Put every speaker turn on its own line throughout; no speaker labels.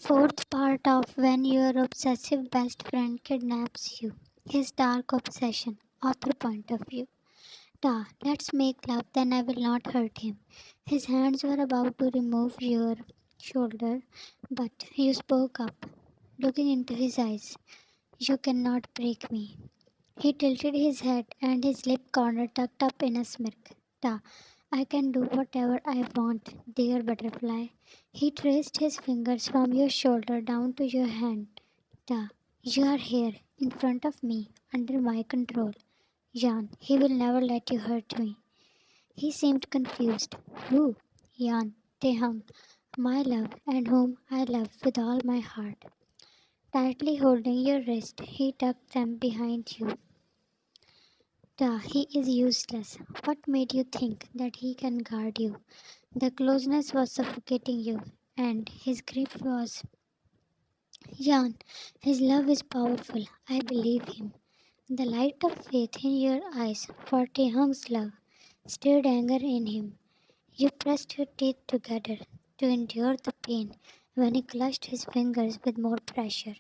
Fourth part of When Your Obsessive Best Friend Kidnaps You. His Dark Obsession. Author Point of View. Ta, let's make love, then I will not hurt him. His hands were about to remove your shoulder, but you spoke up, looking into his eyes. You cannot break me. He tilted his head and his lip corner tucked up in a smirk. Ta, I can do whatever I want, dear butterfly. He traced his fingers from your shoulder down to your hand. Ta, you are here, in front of me, under my control. Jan, he will never let you hurt me. He seemed confused. Who? Jan, taehyung, my love, and whom I love with all my heart. Tightly holding your wrist, he tucked them behind you. He is useless. What made you think that he can guard you? The closeness was suffocating you, and his grip was. Jan, his love is powerful. I believe him. The light of faith in your eyes for Taehyung's love stirred anger in him. You pressed your teeth together to endure the pain when he clutched his fingers with more pressure.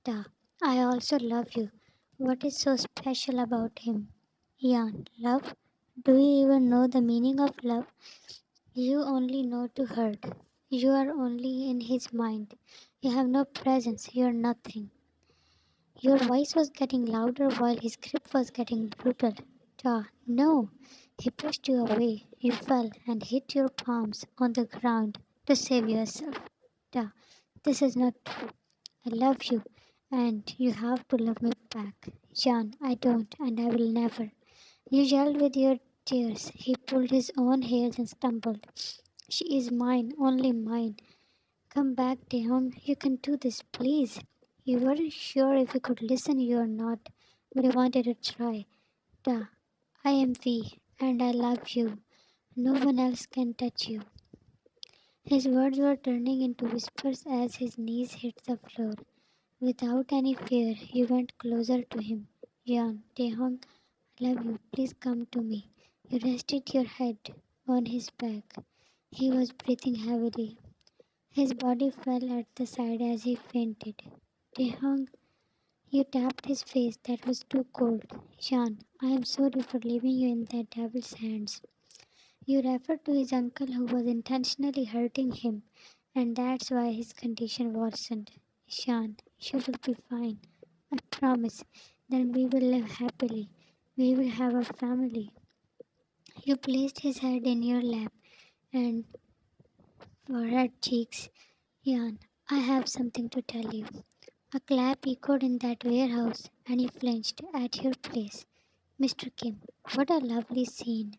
Ta, I also love you. What is so special about him? Jan, love? Do you even know the meaning of love? You only know to hurt. You are only in his mind. You have no presence. You are nothing. Your voice was getting louder while his grip was getting brutal. No. He pushed you away. You fell and hit your palms on the ground to save yourself. Ta, this is not true. I love you, and you have to love me back. Jan, I don't, and I will never. You yelled with your tears. He pulled his own hairs and stumbled. She is mine, only mine. Come back, Taehyung. You can do this, please. You weren't sure if you could listen or not, but you wanted to try. Da, I am we, and I love you. No one else can touch you. His words were turning into whispers as his knees hit the floor. Without any fear, you went closer to him. Jan, Taehyung, I love you. Please come to me. You rested your head on his back. He was breathing heavily. His body fell at the side as he fainted. Taehyung, you tapped his face that was too cold. Jan, I am sorry for leaving you in that devil's hands. You referred to his uncle who was intentionally hurting him, and that's why his condition worsened. Shan, you will be fine. I promise. Then we will live happily. We will have a family. You placed his head in your lap and forehead cheeks. Jan, I have something to tell you. A clap echoed in that warehouse, and he flinched at your place. Mr. Kim, what a lovely scene.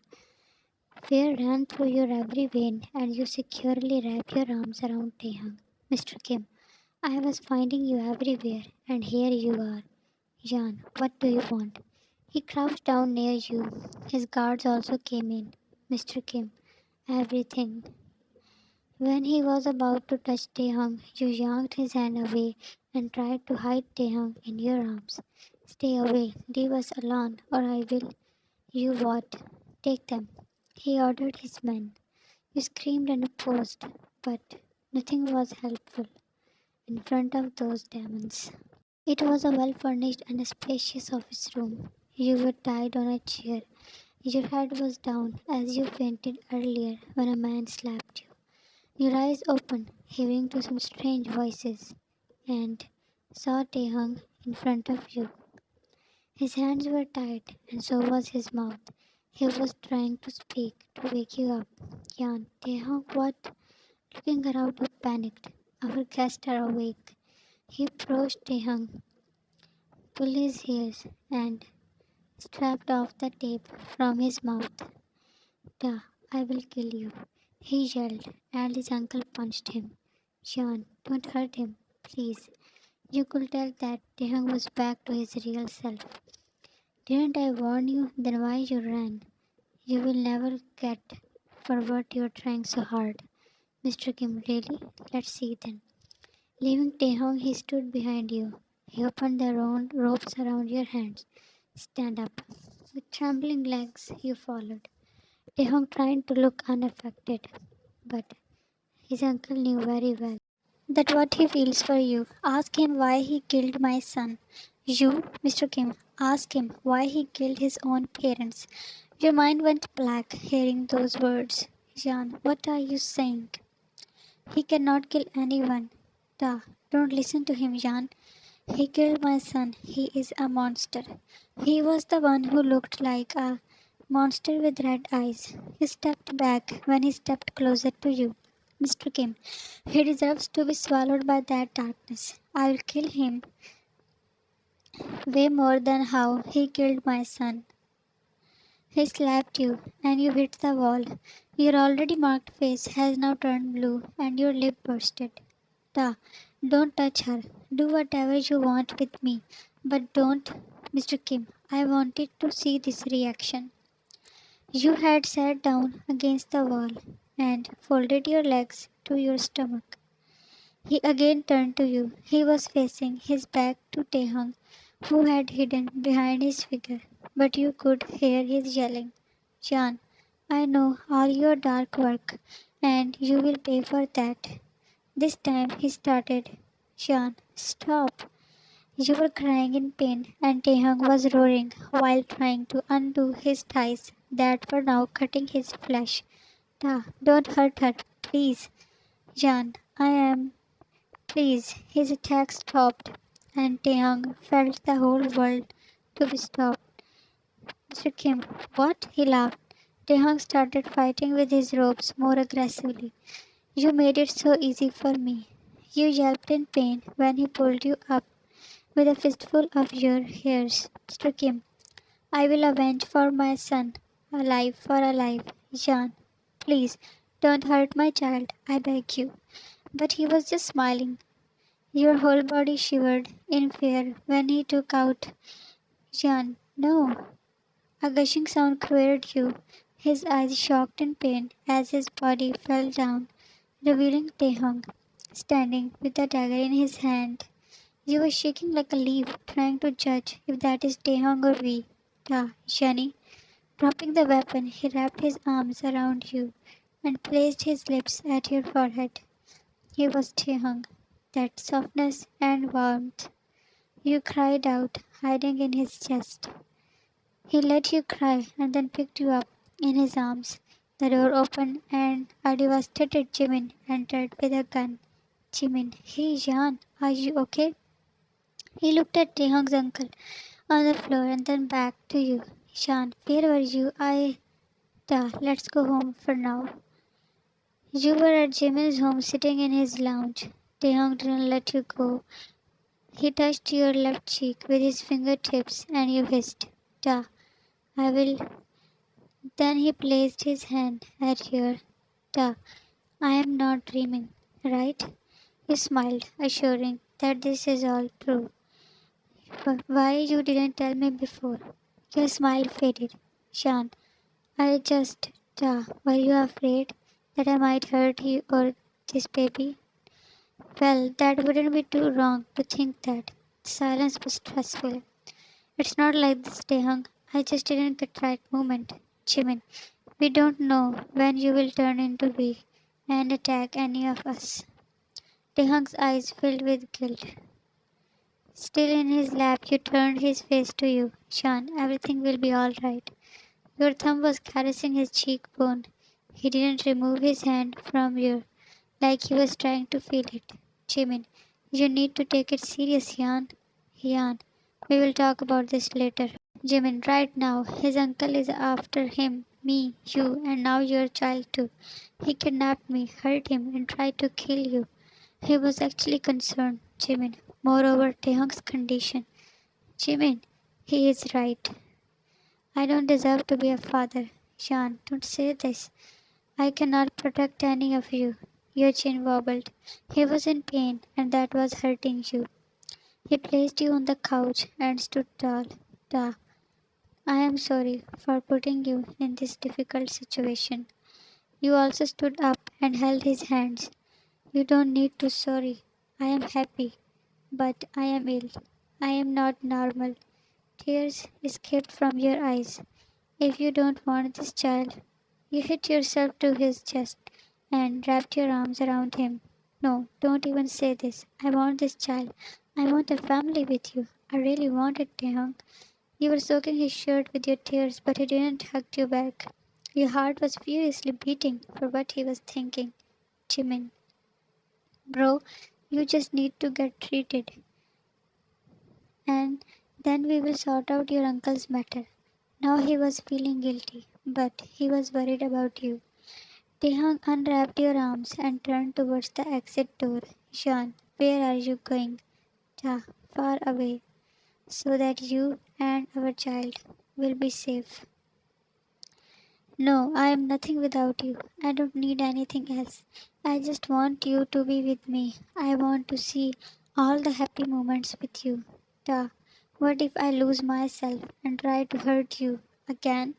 Fear ran through your every vein, and you securely wrapped your arms around Taehyung. Mr. Kim, I was finding you everywhere, and here you are. Jan, what do you want? He crouched down near you. His guards also came in. Mr. Kim, everything. When he was about to touch Taehyung, you yanked his hand away and tried to hide Taehyung in your arms. Stay away, leave us alone, or I will. You what? Take them. He ordered his men. You screamed and opposed, but nothing was helpful in front of those demons. It was a well furnished and spacious office room. You were tied on a chair. Your head was down as you fainted earlier when a man slapped you. Your eyes opened, hearing to some strange voices, and saw Taehyung in front of you. His hands were tied, and so was his mouth. He was trying to speak, to wake you up. Jan, Taehyung, what? Looking around, you panicked. Our guests are awake. He approached Taehyung, pulled his ears, and stripped off the tape from his mouth. Da, I will kill you. He yelled, and his uncle punched him. Jan, don't hurt him, please. You could tell that Taehyung was back to his real self. Didn't I warn you? Then why you ran? You will never get for what you're trying so hard. Mr. Kim, really? Let's see then. Leaving Taehyung, he stood behind you. He opened the round ropes around your hands. Stand up. With trembling legs, you followed. Taehyung tried to look unaffected, but his uncle knew very well. That's what he feels for you. Ask him why he killed my son. You, Mr. Kim, ask him why he killed his own parents. Your mind went black hearing those words. Jan, what are you saying? He cannot kill anyone. Da, don't listen to him, Jan. He killed my son. He is a monster. He was the one who looked like a monster with red eyes. He stepped back when he stepped closer to you. Mr. Kim, he deserves to be swallowed by that darkness. I will kill him way more than how he killed my son. He slapped you, and you hit the wall. Your already marked face has now turned blue, and your lip bursted. Da, don't touch her. Do whatever you want with me. But don't, Mr. Kim. I wanted to see this reaction. You had sat down against the wall and folded your legs to your stomach. He again turned to you. He was facing his back to Taehyung, who had hidden behind his figure, but you could hear his yelling. Jan, I know all your dark work, and you will pay for that. This time he started. Jan, stop. You were crying in pain, and Taehyung was roaring while trying to undo his ties that were now cutting his flesh. Ta, don't hurt her, please. Jan, I am. Please. His attack stopped, and Taehyung felt the whole world to be stopped. Mr. Kim, what? He laughed. Taehyung started fighting with his ropes more aggressively. You made it so easy for me. You yelped in pain when he pulled you up with a fistful of your hairs. Mr. Kim, I will avenge for my son. Alive for alive. Jan, please, don't hurt my child, I beg you. But he was just smiling. Your whole body shivered in fear when he took out. Jan, no. A gushing sound queered you, his eyes shocked in pain as his body fell down, revealing Taehyung, standing with the dagger in his hand. You were shaking like a leaf, trying to judge if that is Taehyung or we. Ta, Shani. Dropping the weapon, he wrapped his arms around you and placed his lips at your forehead. He was Taehyung, that softness and warmth. You cried out, hiding in his chest. He let you cry and then picked you up in his arms. The door opened and a devastated Jimin entered with a gun. Jimin, hey Jan, are you okay? He looked at Taehyung's uncle on the floor and then back to you. Shan, where were you? Let's go home for now. You were at Jimin's home sitting in his lounge. Taehyung didn't let you go. He touched your left cheek with his fingertips and you hissed, Da, I will. Then he placed his hand at your. Da, I am not dreaming, right? You smiled, assuring that this is all true. Why you didn't tell me before? Your smile faded. Shan, I just, were you afraid that I might hurt you or this baby? Well, that wouldn't be too wrong to think that. The silence was stressful. It's not like this, Taehyung. I just didn't get right moment. Jimin, we don't know when you will turn into we and attack any of us. Taehyung's eyes filled with guilt. Still in his lap, you turned his face to you. Shan, everything will be all right. Your thumb was caressing his cheekbone. He didn't remove his hand from you, like he was trying to feel it. Jimin, you need to take it serious, Yan. Yan, we will talk about this later. Jimin, right now, his uncle is after him, me, you, and now your child too. He kidnapped me, hurt him, and tried to kill you. He was actually concerned, Jimin. Moreover, Taehyung's condition. Jimin, he is right. I don't deserve to be a father. Shan, don't say this. I cannot protect any of you. Your chin wobbled. He was in pain, and that was hurting you. He placed you on the couch and stood tall. Da, I am sorry for putting you in this difficult situation. You also stood up and held his hands. You don't need to sorry. I am happy, but I am ill. I am not normal. Tears escaped from your eyes. If you don't want this child, you hit yourself to his chest and wrapped your arms around him. No, don't even say this. I want this child. I want a family with you. I really want it, Taehyung. You were soaking his shirt with your tears, but he didn't hug you back. Your heart was furiously beating for what he was thinking. Jimin, bro, you just need to get treated, and then we will sort out your uncle's matter. Now he was feeling guilty, but he was worried about you. Taehyung unwrapped your arms and turned towards the exit door. Jean, where are you going? Ja, far away, so that you and our child will be safe. No, I am nothing without you. I don't need anything else. I just want you to be with me. I want to see all the happy moments with you. Duh. What if I lose myself and try to hurt you again?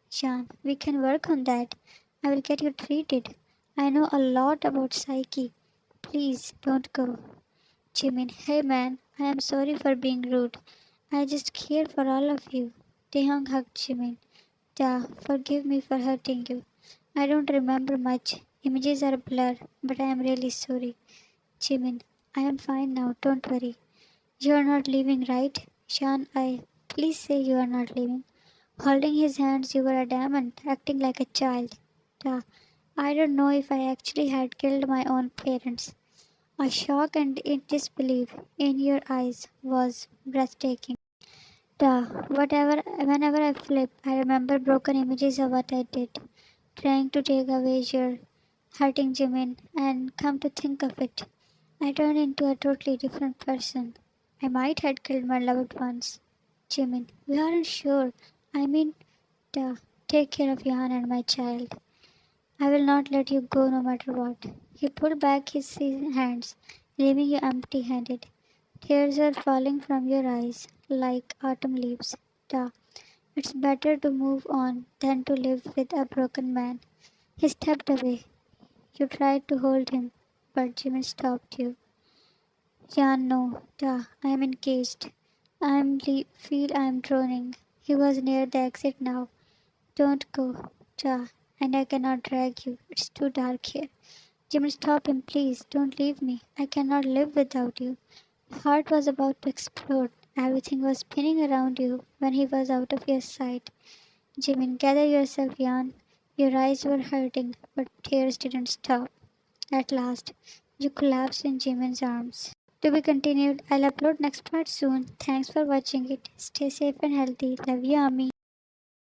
Sean, we can work on that. I will get you treated. I know a lot about psyche. Please don't go. Jimin, hey man, I am sorry for being rude. I just care for all of you. Taehyung hugged Jimin. Ja, forgive me for hurting you. I don't remember much. Images are a blur, but I am really sorry. Jimin, I am fine now, don't worry. You are not leaving, right? Shan, please say you are not leaving. Holding his hands, you were adamant, acting like a child. Ja, I don't know if I actually had killed my own parents. A shock and disbelief in your eyes was breathtaking. Duh, whenever I flip, I remember broken images of what I did, trying to take away your hurting Jimin, and come to think of it, I turned into a totally different person. I might have killed my loved ones. Jimin, we aren't sure. I mean, duh, take care of Johan and my child. I will not let you go no matter what. He pulled back his hands, leaving you empty handed. Tears were falling from your eyes like autumn leaves. Duh. It's better to move on than to live with a broken man. He stepped away. You tried to hold him, but Jimmy stopped you. Yeah, no, duh, I am engaged. Feel I am drowning. He was near the exit now. Don't go, duh, and I cannot drag you. It's too dark here. Jimmy, stop him, please. Don't leave me. I cannot live without you. My heart was about to explode. Everything was spinning around you when he was out of your sight. Jimin, gather yourself, Jan. Your eyes were hurting, but tears didn't stop. At last, you collapsed in Jimin's arms. To be continued, I'll upload next part soon. Thanks for watching it. Stay safe and healthy. Love you, Ami.